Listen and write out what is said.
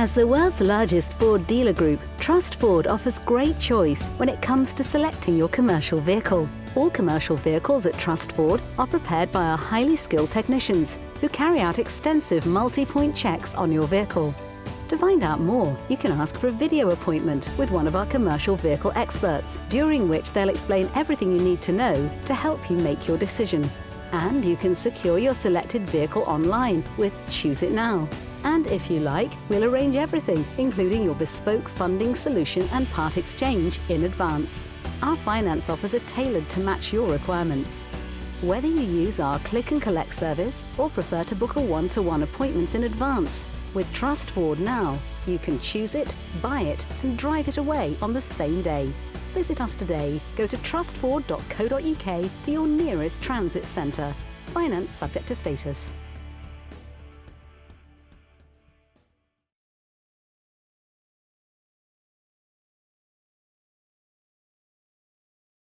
As the world's largest Ford dealer group, Trust Ford offers great choice when it comes to selecting your commercial vehicle. All commercial vehicles at Trust Ford are prepared by our highly skilled technicians who carry out extensive multi-point checks on your vehicle. To find out more, you can ask for a video appointment with one of our commercial vehicle experts, during which they'll explain everything you need to know to help you make your decision. And you can secure your selected vehicle online with Choose It Now. And if you like, we'll arrange everything, including your bespoke funding solution and part exchange in advance. Our finance offers are tailored to match your requirements. Whether you use our click and collect service or prefer to book a one-to-one appointment in advance, with Trust Ford Now, you can choose it, buy it and drive it away on the same day. Visit us today. Go to trustford.co.uk for your nearest transit centre. Finance subject to status.